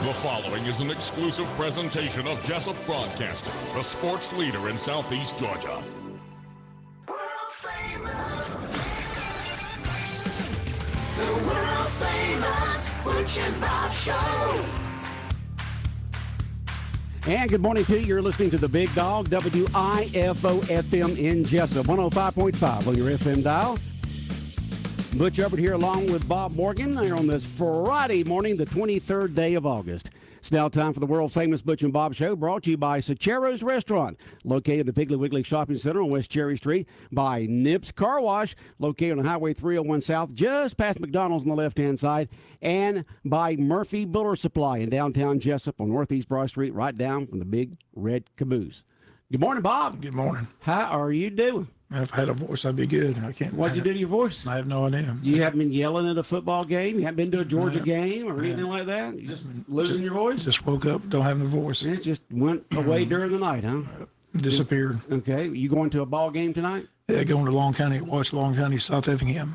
The following is an exclusive presentation of Jesup Broadcasting, the sports leader in Southeast Georgia. World famous. The world famous Butch and Bob Show. And good morning to you. You're listening to the Big Dog, WIFO FM in Jesup, 105.5 on your FM dial. Butch Hubbard here along with Bob Morgan here on this Friday morning, the 23rd day of August. It's now time for the world-famous Butch and Bob Show, brought to you by Sachero's Restaurant, located at the Piggly Wiggly Shopping Center on West Cherry Street, by Nips Car Wash, located on Highway 301 South, just past McDonald's on the left-hand side, and by Murphy Builder Supply in downtown Jesup on Northeast Broad Street, right down from the big red caboose. Good morning, Bob. Good morning. How are you doing? If I had a voice, I'd be good. I can't. What'd you do to your voice? I have no idea. You haven't been yelling at a football game? You haven't been to a Georgia game or anything like that? You just losing your voice? Just woke up, don't have no voice. It just went away during the night, huh? Disappeared. Okay. You going to a ball game tonight? Yeah, going to Long County, watch Long County, South Effingham.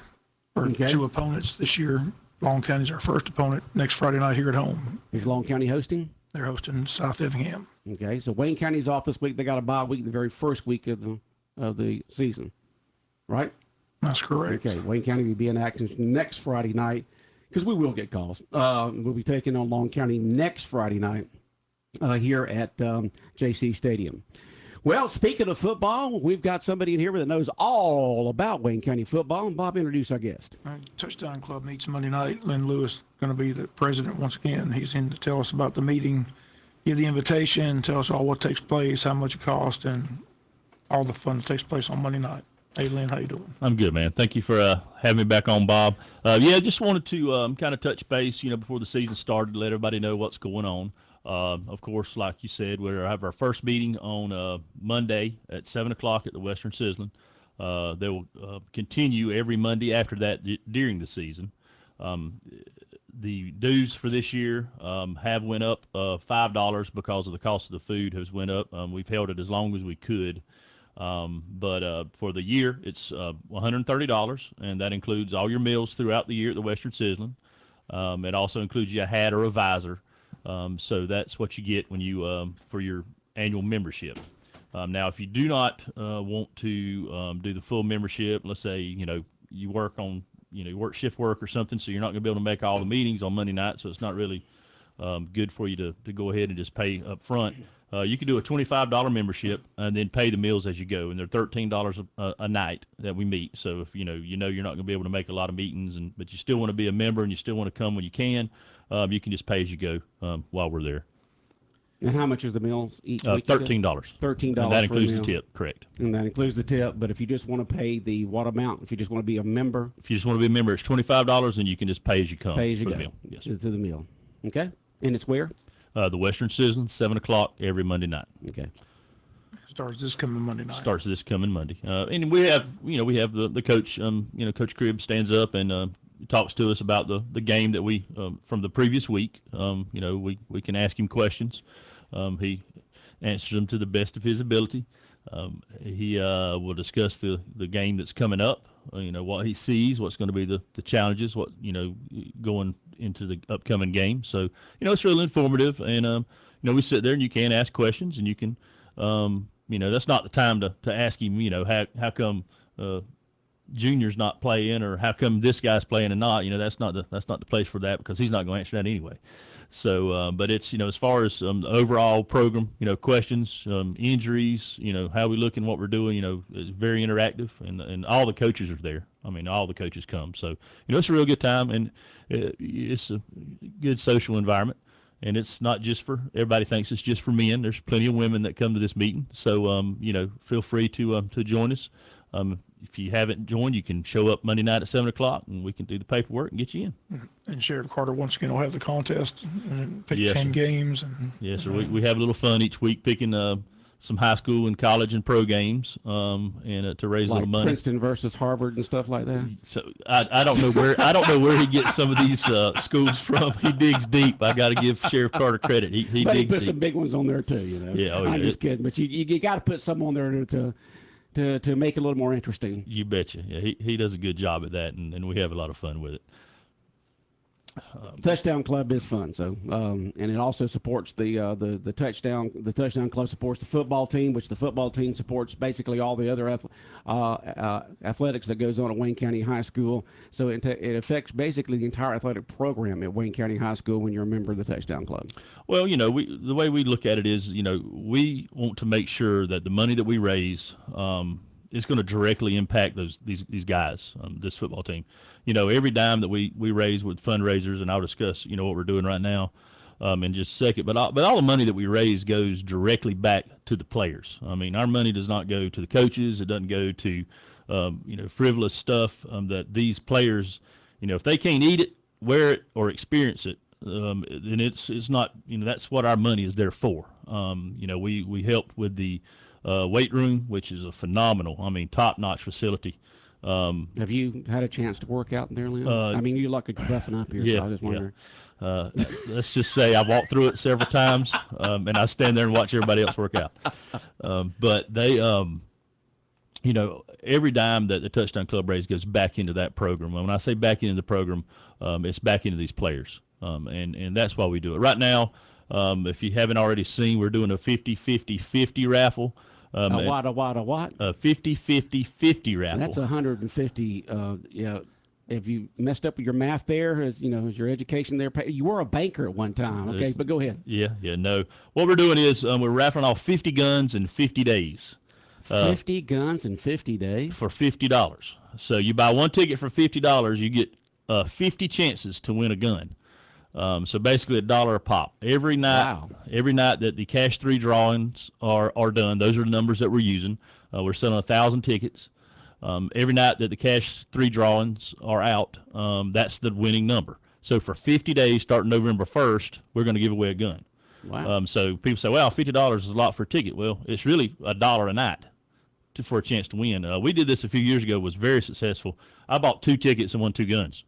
For two opponents this year. Long County's our first opponent next Friday night here at home. Is Long County hosting? They're hosting South Effingham. Okay. So Wayne County's off this week. They got a bye week the very first week of the season. Right? That's correct. Okay. Wayne County will be in action next Friday night because we will get calls. We'll be taking on Long County next Friday night here at JC Stadium. Well, speaking of football, we've got somebody in here that knows all about Wayne County football. And Bob, introduce our guest. Touchdown Club meets Monday night. Lynn Lewis going to be the president once again. He's in to tell us about the meeting, give the invitation, tell us all what takes place, how much it costs, and all the fun that takes place on Monday night. Hey, Lynn, how you doing? I'm good, man. Thank you for having me back on, Bob. Just wanted to kind of touch base, before the season started, let everybody know what's going on. Of course, like you said, we'll have our first meeting on Monday at 7 o'clock at the Western Sizzlin. They will continue every Monday after that during the season. The dues for this year have went up $5 because of the cost of the food has went up. We've held it as long as we could. But for the year, it's $130, and that includes all your meals throughout the year at the Western Sizzlin. It also includes you a hat or a visor. So that's what you get when you for your annual membership. Now, if you do not want to do the full membership, let's say you work on you work shift work or something, so you're not going to be able to make all the meetings on Monday night, so it's not really good for you to go ahead and just pay up front. You can do a $25 membership and then pay the meals as you go, and they're $13 a night that we meet. So if you're not going to be able to make a lot of meetings, but you still want to be a member and you still want to come when you can just pay as you go while we're there. And how much is the meals each week? $13. $13. And that includes the tip, correct. And that includes the tip. But if you just want to pay the what amount? If you just want to be a member? If you just want to be a member, it's $25, and you can just pay as you come. Pay as you for go. The meal. Yes. To the meal. Okay. And it's where? The Western Sizzlin, 7 o'clock every Monday night. Okay. Starts this coming Monday night. Starts this coming Monday. And we have, the coach, Coach Cribb stands up and talks to us about the game that we, from the previous week. We can ask him questions. He answers them to the best of his ability. He will discuss the game that's coming up, what he sees, what's going to be the challenges, what, going into the upcoming game. So, it's really informative. And, we sit there and you can ask questions, and you can, that's not the time to ask him, how come Junior's not playing, or how come this guy's playing and not, that's not the place for that, because he's not going to answer that anyway. So, but it's, as far as the overall program, questions, injuries, how we look and what we're doing, it's very interactive, and all the coaches are there. I mean, all the coaches come. So, it's a real good time, and it's a good social environment. And it's not just for, everybody thinks it's just for men. There's plenty of women that come to this meeting. So, feel free to join us. If you haven't joined, you can show up Monday night at 7 o'clock, and we can do the paperwork and get you in. And Sheriff Carter once again will have the contest and pick Yes, 10 sir. games. And, Yes, sir. We have a little fun each week picking some high school and college and pro games, and to raise a Like little money. Princeton versus Harvard and stuff like that. So I don't know where he gets some of these schools from. He digs deep. I got to give Sheriff Carter credit. He But he digs put deep. some big ones on there too, Yeah, I'm just kidding, but you got to put some on there to make it a little more interesting. You betcha. Yeah, he does a good job at that, and we have a lot of fun with it. Touchdown Club is fun, so and it also supports the touchdown. The Touchdown Club supports the football team, which the football team supports basically all the other athletics that goes on at Wayne County High School. So it affects basically the entire athletic program at Wayne County High School when you're a member of the Touchdown Club. Well, the way we look at it is, we want to make sure that the money that we raise is going to directly impact these guys, this football team. Every dime that we raise with fundraisers, and I'll discuss, what we're doing right now in just a second. But all the money that we raise goes directly back to the players. I mean, our money does not go to the coaches. It doesn't go to, frivolous stuff that these players, if they can't eat it, wear it, or experience it, then it's not, that's what our money is there for. We help with the weight room, which is a phenomenal, top-notch facility. Have you had a chance to work out in there, Lynn? You look like you're buffing up here, so I was wondering. Yeah. Let's just say I walked through it several times, and I stand there and watch everybody else work out. But they, every dime that the Touchdown Club raise goes back into that program. When I say back into the program, it's back into these players, and that's why we do it. Right now, if you haven't already seen, we're doing a 50-50-50 raffle. A what? A 50-50-50 raffle. That's 150. Have you messed up with your math there? Is your education there? You were a banker at one time. Okay, but go ahead. Yeah, no. What we're doing is we're raffling off 50 guns in 50 days. 50 guns in 50 days? For $50. So you buy one ticket for $50, you get 50 chances to win a gun. So basically $1 a pop every night. Wow. Every night that the cash 3 drawings are done, those are the numbers that we're using. We're selling 1,000 tickets. Every night that the cash 3 drawings are out, that's the winning number. So for 50 days, starting November 1st, we're going to give away a gun. Wow. So people say, well, $50 is a lot for a ticket. Well, it's really $1 a night for a chance to win. We did this a few years ago. Was very successful. I bought 2 tickets and won 2 guns.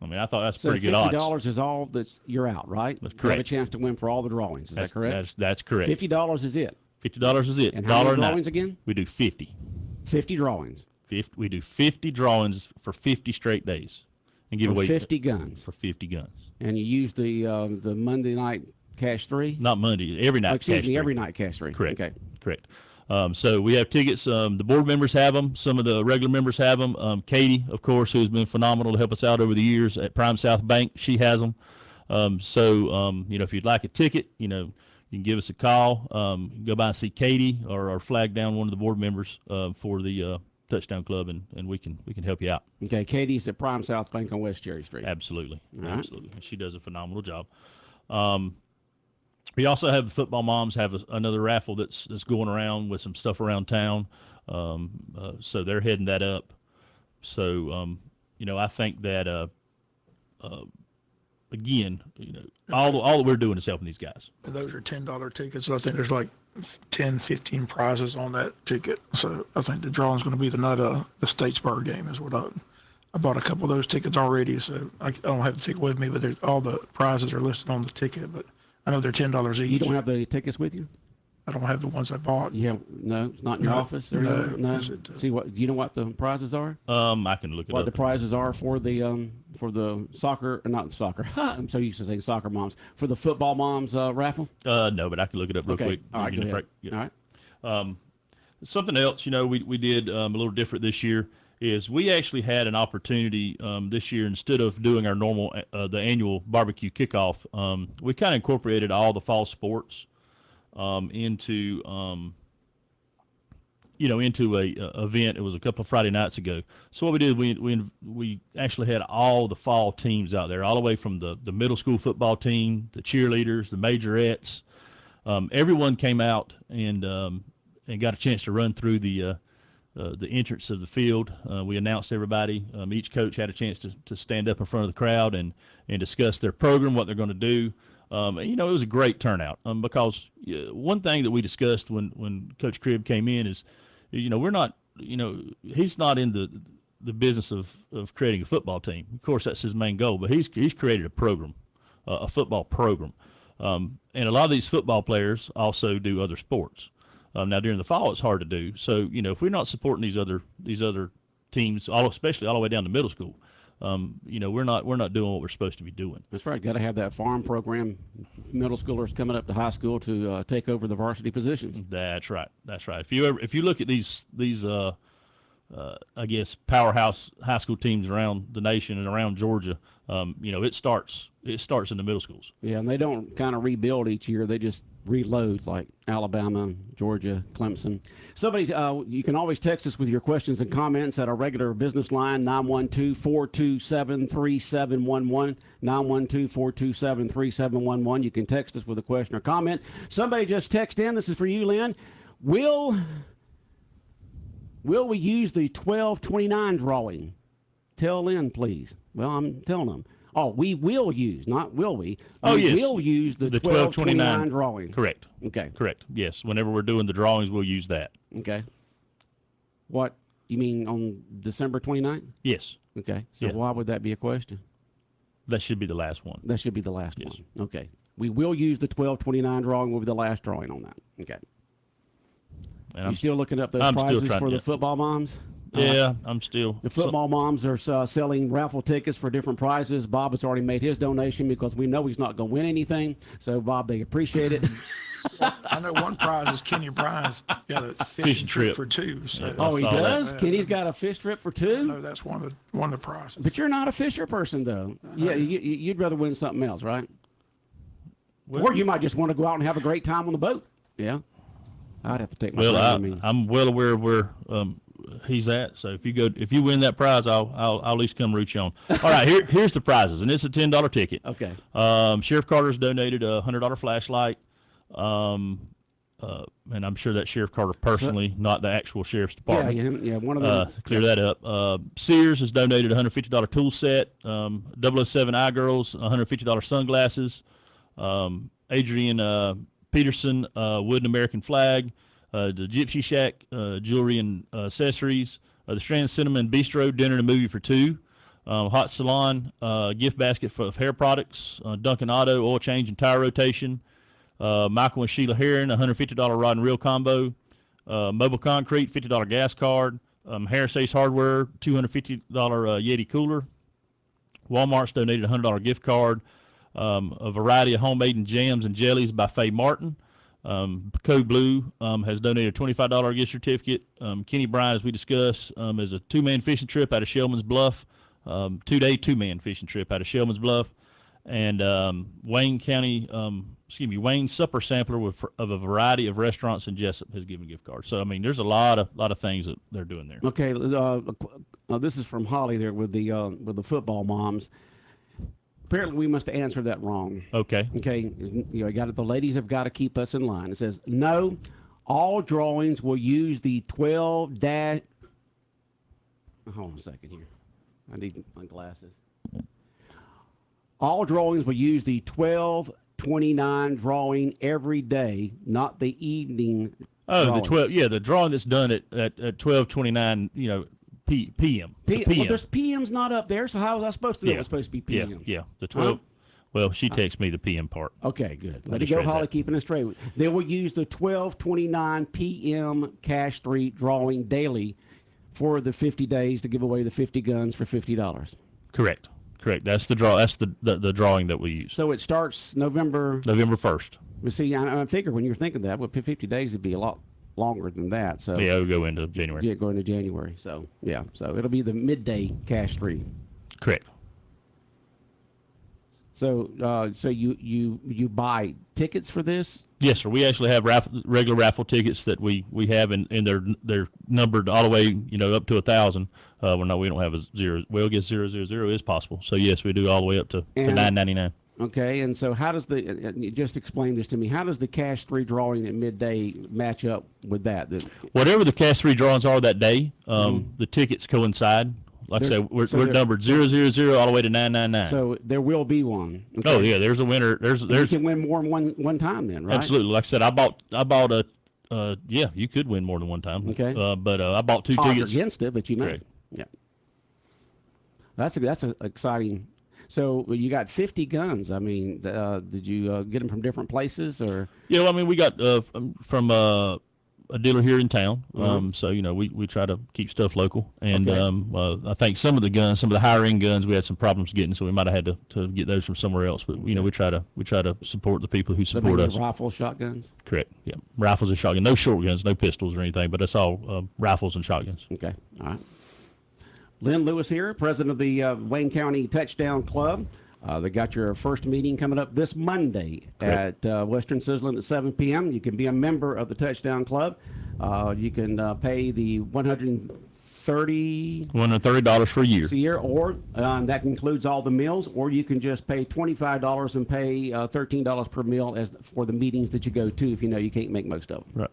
I thought that's pretty good odds. $50 is all you're out, right? That's correct. You have a chance to win for all the drawings. Is that correct? That's correct. $50 is it. $50 is it. And how many drawings again? We do 50. 50 drawings. We do 50 drawings for 50 straight days, and give away 50 guns. For 50 guns. And you use the Monday night cash 3? Not Monday. Every night. Excuse me. Every night cash 3. Correct. Okay. Correct. So we have tickets. The board members have them. Some of the regular members have them. Katie, of course, who's been phenomenal to help us out over the years at Prime South Bank, she has them. If you'd like a ticket, you can give us a call. Go by and see Katie, or flag down one of the board members for the Touchdown Club, and we can help you out. Okay, Katie's at Prime South Bank on West Cherry Street. Absolutely. All right. Absolutely. She does a phenomenal job. We also have the football moms have another raffle that's going around with some stuff around town. So they're heading that up. So, I think that, again, all that we're doing is helping these guys. Those are $10 tickets. I think there's like 10, 15 prizes on that ticket. So I think the drawing is going to be the night of the Statesboro game is what I bought a couple of those tickets already. So I don't have the ticket with me, but all the prizes are listed on the ticket. But I know they're $10 each. You don't have the tickets with you? I don't have the ones I bought. No, it's not in your office? Or no. See what? You know what the prizes are? I can look it up. What the prizes are for the soccer, not soccer. I'm so used to saying soccer moms, for the football moms raffle. No, but I can look it up real quick. All right, go ahead. Yeah. All right. Something else, we did a little different this year. Is we actually had an opportunity this year, instead of doing our normal the annual barbecue kickoff, we kind of incorporated all the fall sports into a event. It was a couple of Friday nights ago. So what we did, we actually had all the fall teams out there, all the way from the middle school football team, the cheerleaders, the majorettes. Everyone came out and got a chance to run through the entrance of the field. We announced everybody. Each coach had a chance to stand up in front of the crowd and discuss their program, what they're going to do. It was a great turnout because one thing that we discussed when Coach Cribb came in is, we're not, he's not in the business of creating a football team. Of course, that's his main goal, but he's created a program, a football program. And a lot of these football players also do other sports. Now during the fall, it's hard to do. So, if we're not supporting these other teams, especially all the way down to middle school, we're not doing what we're supposed to be doing. That's right. Got to have that farm program. Middle schoolers coming up to high school to take over the varsity positions. That's right. If you look at these I guess powerhouse high school teams around the nation and around Georgia, it starts in the middle schools. Yeah, and they don't kind of rebuild each year. They just reload, like Alabama, Georgia, Clemson. Somebody, you can always text us with your questions and comments at our regular business line, 912-427-3711, 912-427-3711. You can text us with a question or comment. Somebody just text in. This is for you, Lynn. Will we use the 1229 drawing? Tell Lynn, please. Well, I'm telling them. Oh, we will use, not will we. Yes. We will use the 1229 drawing. Correct. Okay. Correct. Yes. Whenever we're doing the drawings, we'll use that. Okay. What, you mean on December 29th? Yes. Okay. So Yeah. why would that be a question? That should be the last one. That should be the last Yes. one. Okay. We will use the 1229 drawing. Will be the last drawing on that. Okay. And You still looking up those I'm still prizes trying for to the get- football moms? Yeah, I'm still. The football moms are selling raffle tickets for different prizes. Bob has already made his donation because we know he's not going to win anything. So, Bob, they appreciate it. I know one prize is Kenny Bryan's got a fishing trip for two. So Yeah. Oh, he saw that. does? Kenny's got a fish trip for two? no, that's one of the prizes. But you're not a fisher person, though. Yeah, you'd rather win something else, right? Or you might just want to go out and have a great time on the boat. Yeah. I'd have to take my Well, friend with me. I'm well aware of where he's at. So if you win that prize, I'll at least come root you on. All right, here's the prizes, and it's a $10 ticket. Okay. Sheriff Carter's donated a $100 flashlight. And I'm sure that Sheriff Carter personally, not the actual sheriff's department. Yeah, one of them. Clear that up. Sears has donated a $150 tool set. 007 iGirls, $150 sunglasses. Adrian Peterson, wooden American flag. The Gypsy Shack, jewelry and accessories. The Strand Cinnamon Bistro, dinner and a movie for two. Hot Salon, gift basket for hair products. Dunkin' Auto, oil change and tire rotation. Michael and Sheila Heron, $150 rod and reel combo. Mobile Concrete, $50 gas card. Harris Ace Hardware, $250 Yeti cooler. Walmart's donated a $100 gift card. A variety of homemade and jams and jellies by Faye Martin. Code Blue has donated a $25 gift certificate. Kenny Bryan, as we discussed, is a two-man fishing trip out of Shellman's Bluff. 2-day two-man fishing trip out of Shellman's Bluff. And Wayne Supper Sampler of a variety of restaurants in Jesup has given gift cards. So I mean, there's a lot of things that they're doing there. Okay, this is from Holly there with the football moms. Apparently, we must answer that wrong. Okay. Okay, the ladies have got to keep us in line. It says no, all drawings will use the 12 dash. Hold on a second here. I need my glasses. All drawings will use the 1229 drawing every day, not the evening. Oh, drawing. the 12. Yeah, the drawing that's done at 12:29. PM. Well, there's PM's not up there, so how was I supposed to know it was supposed to be PM? Yeah. The 12. Huh? Well, she texted me the PM part. Okay, good. I Let it just go, read Holly, that. keeping us straight. They will use the 1229 PM Cash Street drawing daily for the 50 days to give away the 50 guns for $50. Correct. That's the draw. That's the drawing that we use. So it starts November 1st. But see, I figure when you're thinking that, well, 50 days would be a lot longer than that. So Yeah, we'll go into January. yeah, going to January. So yeah, so it'll be the midday Cash Street. Correct. So you buy tickets for this? Yes, sir. We actually have regular raffle tickets that we have, and they're numbered all the way, up to 1,000. We don't have a zero. Well, I guess 000 is possible. So yes, we do all the way up to $9.99. Okay, and so how does just explain this to me? How does the Cash 3 drawing at midday match up with that? Whatever the Cash 3 drawings are that day, the tickets coincide. Like I said, we're numbered 000 all the way to 999. So there will be one. Okay. Oh yeah, there's a winner. There's you can win more than one time then, right? Absolutely. Like I said, I bought a yeah, you could win more than one time. Okay. But I bought two Odds tickets against it, but you may. Correct. Yeah. That's a exciting. So you got 50 guns. I mean, did you get them from different places or? Yeah, well, I mean, we got from a dealer here in town. So we try to keep stuff local, and I think some of the higher end guns, we had some problems getting, so we might have had to get those from somewhere else. But we try to support the people who support us. Rifles, shotguns. Correct. Yeah, rifles and shotguns. No short guns, no pistols or anything, but it's all rifles and shotguns. Okay. All right. Lynn Lewis here, president of the Wayne County Touchdown Club. They got your first meeting coming up this Monday at Western Sizzlin at 7 p.m. You can be a member of the Touchdown Club. You can pay the $130 for a year. Or that includes all the meals, or you can just pay $25 and pay $13 per meal for the meetings that you go to if you can't make most of them.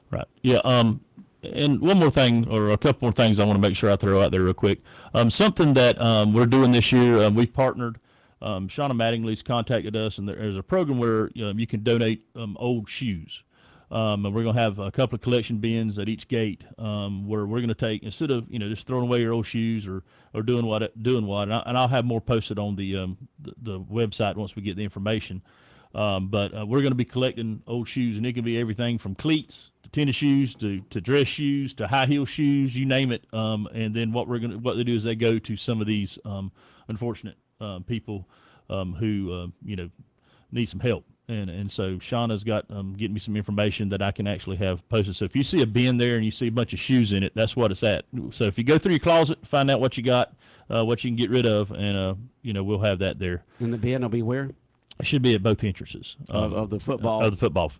Right. Yeah. And one more thing, or a couple more things I want to make sure I throw out there real quick. Something that we're doing this year, we've partnered. Shauna Mattingly's contacted us, and there's a program where you can donate old shoes. And we're going to have a couple of collection bins at each gate where we're going to take, instead of just throwing away your old shoes or doing what, and I'll have more posted on the website once we get the information. But we're going to be collecting old shoes, and it can be everything from cleats to tennis shoes to dress shoes to high heel shoes, you name it. And then what they do is they go to some of these unfortunate people who need some help. And so Shauna's got getting me some information that I can actually have posted. So if you see a bin there and you see a bunch of shoes in it, that's what it's at. So if you go through your closet, find out what you got, what you can get rid of, and we'll have that there. And the bin will be where? It should be at both entrances of the football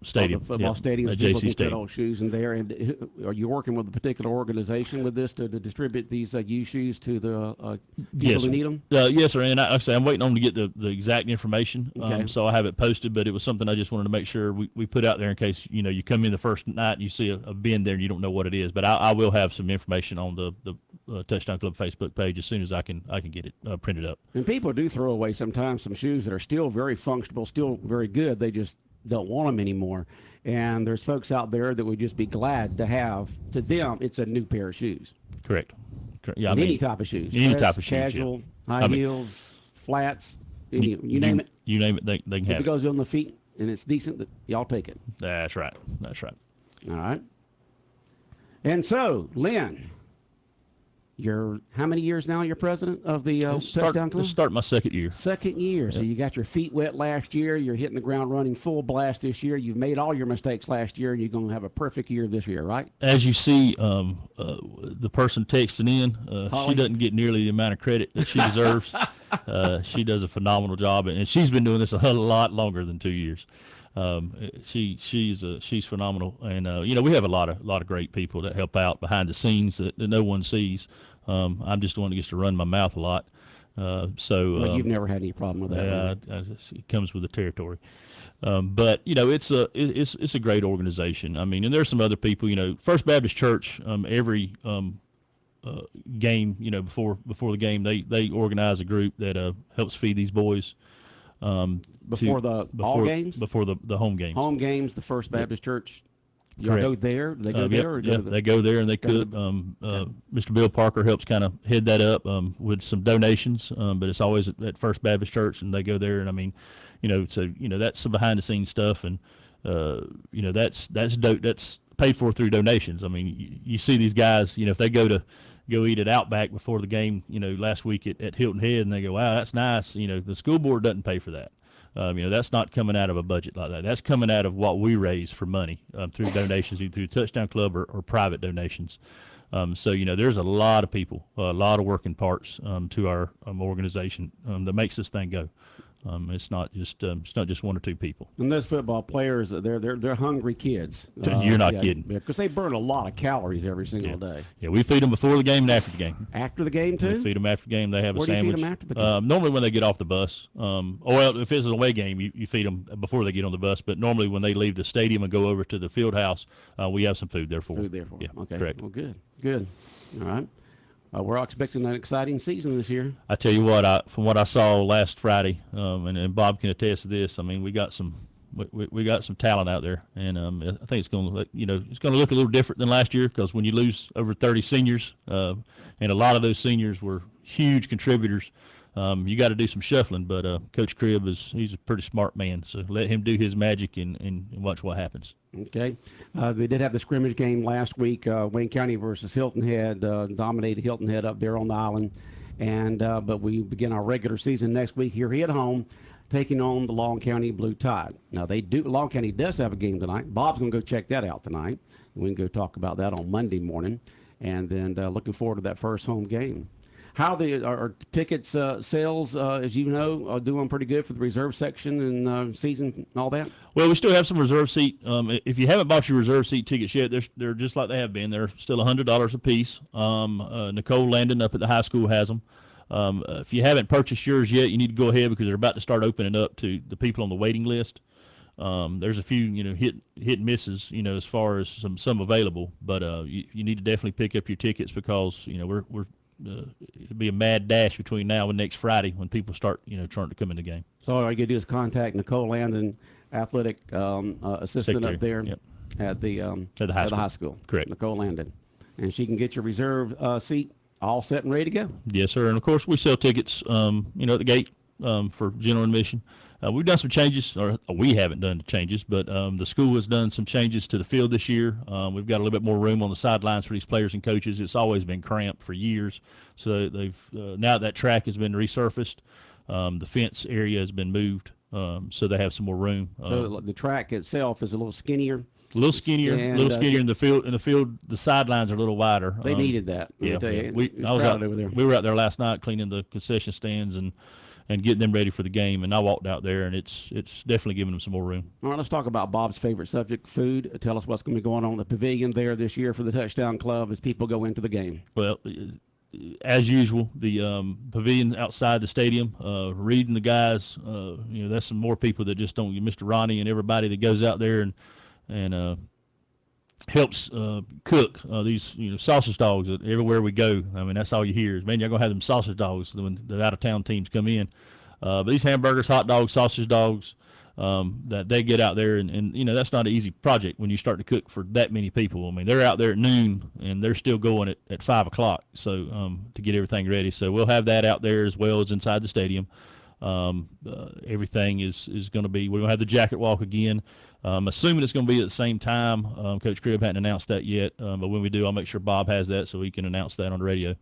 stadium. Of the football stadium. At JC Stadium. Old shoes in there. And are you working with a particular organization with this to distribute these used shoes to the people who need them? Yes, sir. And like I say, I'm waiting on to get the exact information. Okay. So I have it posted, but it was something I just wanted to make sure we put out there in case you come in the first night and you see a bin there and you don't know what it is. But I will have some information on the Touchdown Club Facebook page as soon as I can get it printed up. And people do throw away sometimes some shoes that are still very functional, still very good. They just don't want them anymore. And there's folks out there that would just be glad to have, to them, it's a new pair of shoes. Correct. Yeah, any type of shoes. Any type of shoes. Casual, high heels, flats, you name it. You name it, they can have it. If it goes on the feet and it's decent, y'all take it. That's right. All right. And so, Lynn, you're how many years now you're president of the Touchdown Club? Start my second year. Second year. Yep. So you got your feet wet last year. You're hitting the ground running full blast this year. You've made all your mistakes last year, and you're going to have a perfect year this year, right? As you see, the person texting in, she doesn't get nearly the amount of credit that she deserves. She does a phenomenal job, and she's been doing this a lot longer than 2 years. She's phenomenal, and we have a lot of great people that help out behind the scenes that no one sees. I'm just the one that gets to run my mouth a lot. Well, you've never had any problem with that. It comes with the territory. But it's a great organization. I mean, and there's some other people. First Baptist Church. Every game, before the game, they organize a group that helps feed these boys. Before the home games, home games, the First Baptist Church. You go there? They go there? Or they go there and they cook. Mr. Bill Parker helps kind of head that up with some donations, but it's always at First Baptist Church, and they go there. And I mean, so that's some behind the scenes stuff, and that's paid for through donations. I mean, you see these guys, if they go eat at Outback before the game, last week at Hilton Head, and they go, wow, that's nice. The school board doesn't pay for that. That's not coming out of a budget like that. That's coming out of what we raise for money through donations, either through Touchdown Club or private donations. So there's a lot of people, a lot of working parts to our organization that makes this thing go. It's not just one or two people. And those football players, they're hungry kids. You're not kidding. Because they burn a lot of calories every single day. Yeah, we feed them before the game and after the game. After the game too? We feed them after the game. They have a sandwich. Where do you feed them after the game? Normally when they get off the bus. If it's an away game, you feed them before they get on the bus. But normally when they leave the stadium and go over to the field house, we have some food there for them. Yeah, okay. Correct. Well, good. All right. We're all expecting an exciting season this year. I tell you what, from what I saw last Friday, and Bob can attest to this. I mean, we got some talent out there, and I think it's going to look a little different than last year, because when you lose over 30 seniors, and a lot of those seniors were huge contributors you got to do some shuffling. But Coach Cribb he's a pretty smart man, so let him do his magic and watch what happens. Okay. They did have the scrimmage game last week. Wayne County versus Hilton Head dominated Hilton Head up there on the island. But we begin our regular season next week here at home, taking on the Long County Blue Tide. Now, Long County does have a game tonight. Bob's going to go check that out tonight. We can go talk about that on Monday morning. And then looking forward to that first home game. How are tickets sales, as you know, are doing pretty good for the reserve section and season and all that? Well, we still have some reserve seat. If you haven't bought your reserve seat tickets yet, they're just like they have been. They're still $100 a piece. Nicole Landon up at the high school has them. If you haven't purchased yours yet, you need to go ahead because they're about to start opening up to the people on the waiting list. There's a few, hit and misses, as far as some available, but you need to definitely pick up your tickets because it'll be a mad dash between now and next Friday when people start trying to come in the game. So all you got to do is contact Nicole Landon, athletic assistant Secretary, up there yep. at the high school. Correct. Nicole Landon, and she can get your reserve seat all set and ready to go. Yes, sir. And of course we sell tickets, at the gate for general admission. We've done some changes, or we haven't done the changes, but the school has done some changes to the field this year. We've got a little bit more room on the sidelines for these players and coaches. It's always been cramped for years. So they've now that track has been resurfaced. The fence area has been moved, so they have some more room. So the track itself is a little skinnier. A little skinnier in the field. In the field, the sidelines are a little wider. They needed that. Yeah, we were out there last night cleaning the concession stands and getting them ready for the game. And I walked out there, and it's definitely giving them some more room. All right, let's talk about Bob's favorite subject, food. Tell us what's going to be going on in the pavilion there this year for the Touchdown Club as people go into the game. Well, as usual, the pavilion outside the stadium, reading the guys, that's some more people that just don't, Mr. Ronnie and everybody that goes out there and helps cook these sausage dogs everywhere we go. I mean, that's all you hear is, man, you're going to have them sausage dogs when the out-of-town teams come in. But these hamburgers, hot dogs, sausage dogs, that they get out there, and that's not an easy project when you start to cook for that many people. I mean, they're out there at noon, and they're still going at 5 o'clock so to get everything ready. So we'll have that out there as well as inside the stadium. Everything is going to be, we're going to have the jacket walk again. Assuming it's going to be at the same time. Coach Cribb hadn't announced that yet, but when we do, I'll make sure Bob has that so he can announce that on the radio,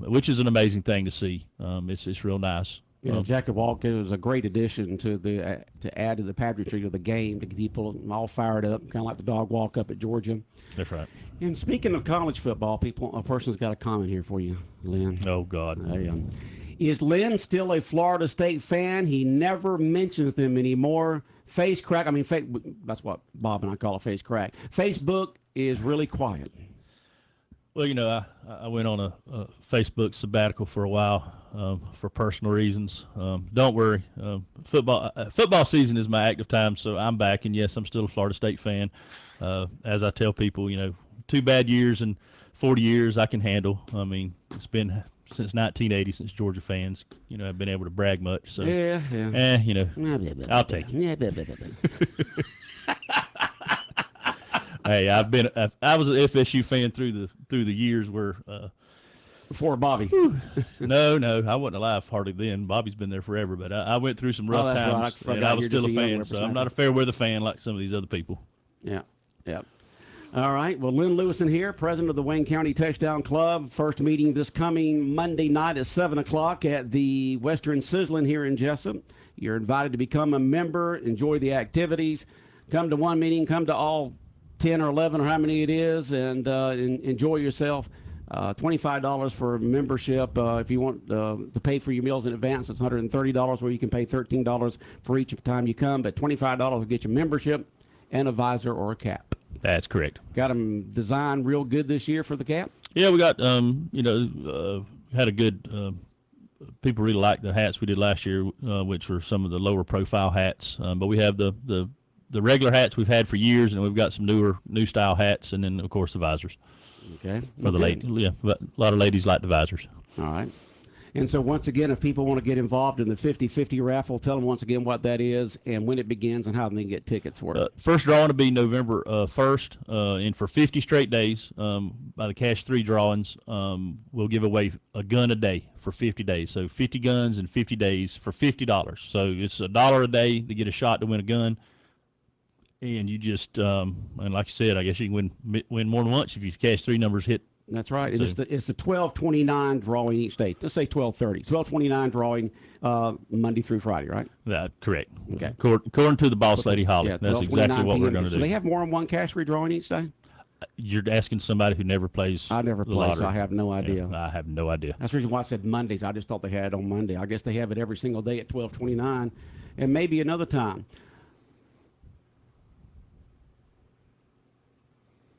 which is an amazing thing to see. It's real nice. Jacket walk is a great addition to add to the pageantry of the game to get people all fired up, kind of like the dog walk up at Georgia. That's right. And speaking of college football, a person's got a comment here for you, Lynn. Oh, God. Is Lynn still a Florida State fan? He never mentions them anymore. Face crack. I mean, that's what Bob and I call a face crack. Facebook is really quiet. Well, I went on a Facebook sabbatical for a while for personal reasons. Don't worry. Football season is my active time, so I'm back. And, yes, I'm still a Florida State fan. As I tell people, 2 bad years and 40 years I can handle. I mean, it's been since 1980 since Georgia fans, have been able to brag much. So, I'll take it. Hey, I was an FSU fan through the years where before Bobby. No, I wasn't alive hardly then. Bobby's been there forever, but I went through some rough times, and I was still a fan. So I'm not a fair weather fan like some of these other people. Yeah. All right. Well, Lynn Lewison here, president of the Wayne County Touchdown Club. First meeting this coming Monday night at 7 o'clock at the Western Sizzlin here in Jesup. You're invited to become a member, enjoy the activities, come to one meeting, come to all 10 or 11 or how many it is, and enjoy yourself. $25 for membership. If you want to pay for your meals in advance, it's $130, where you can pay $13 for each time you come. But $25 will get you membership and a visor or a cap. That's correct. Got them designed real good this year for the cap? Yeah, we got, had a good, people really liked the hats we did last year, which were some of the lower profile hats. But we have the regular hats we've had for years, and we've got some new style hats, and then, of course, the visors. Okay. For the ladies. Yeah, but a lot of ladies like the visors. All right. And so once again, if people want to get involved in the 50-50 raffle, tell them once again what that is and when it begins and how they can get tickets for it. First drawing will be November 1st, and for 50 straight days, by the Cash 3 drawings, we'll give away a gun a day for 50 days. So 50 guns in 50 days for $50. So it's $1 a day to get a shot to win a gun. And you just, and like you said, I guess you can win more than once if your Cash 3 numbers hit. That's right. So, it's the 12/29 drawing each day. Let's say 12/30. 12/29 drawing Monday through Friday, right? Correct. Okay. According to the boss lady, Holly. Yeah, That's exactly what we're going to do. So they have more than one cash redrawing each day? You're asking somebody who never plays. I never play, so I have no idea. Yeah, I have no idea. That's the reason why I said Mondays. I just thought they had it on Monday. I guess they have it every single day at 12/29 and maybe another time.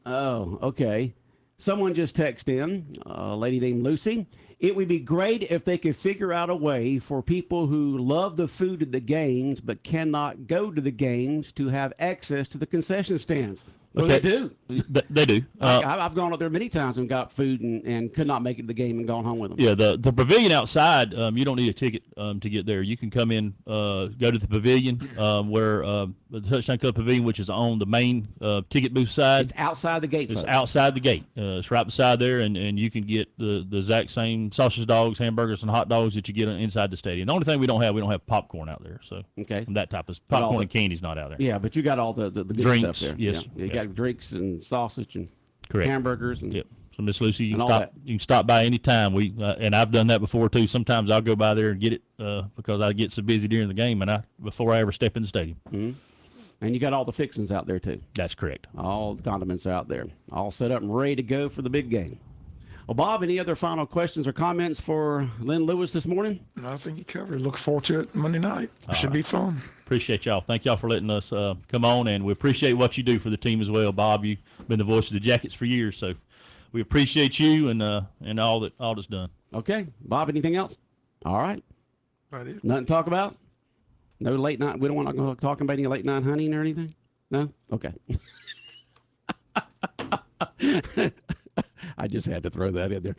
Oh, okay. Someone just texted in, a lady named Lucy. It would be great if they could figure out a way for people who love the food at the games but cannot go to the games to have access to the concession stands. Well, Okay. they do. They do. I've gone up there many times and got food and could not make it to the game and gone home with them. Yeah, the pavilion outside, you don't need a ticket to get there. You can come in, go to the pavilion where the Touchdown Club Pavilion, which is on the main ticket booth side. It's outside the gate, It's folks. outside the gate. It's right beside there, and you can get the exact same sausage dogs, hamburgers, and hot dogs that you get inside the stadium. The only thing we don't have popcorn out there. So Okay. that type of popcorn and candy's not out there. Yeah, but you got all the good Drinks, stuff there. yes, Yeah. You yes. got drinks and sausage and Correct. hamburgers. And Yep. So Miss Lucy, you And can all stop. that. You can stop by any time. And I've done that before too. Sometimes I'll go by there and get it because I get so busy during the game, and before I ever step in the stadium. Mm-hmm. And you got all the fixings out there too. That's correct. All the condiments out there, all set up and ready to go for the big game. Well, Bob, any other final questions or comments for Lynn Lewis this morning? I think you covered it. Look forward to it Monday night. It should be fun. Appreciate y'all. Thank y'all for letting us come on, and we appreciate what you do for the team as well, Bob. You've been the voice of the Jackets for years, so we appreciate you and all that's done. Okay, Bob. Anything else? All right. Right it. Nothing to talk about? No late night. We don't want to go talking about any late night hunting or anything. No. Okay. I just had to throw that in there.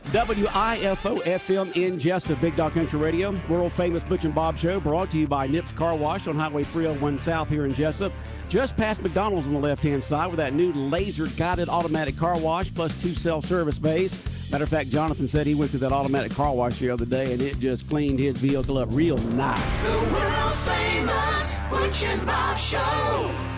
WIFO FM in Jesup, Big Dog Country Radio. World famous Butch and Bob Show, brought to you by Nips Car Wash on Highway 301 South here in Jesup. Just past McDonald's on the left-hand side with that new laser-guided automatic car wash plus 2 self-service bays. Matter of fact, Jonathan said he went through that automatic car wash the other day, and it just cleaned his vehicle up real nice. The world famous Butch and Bob Show.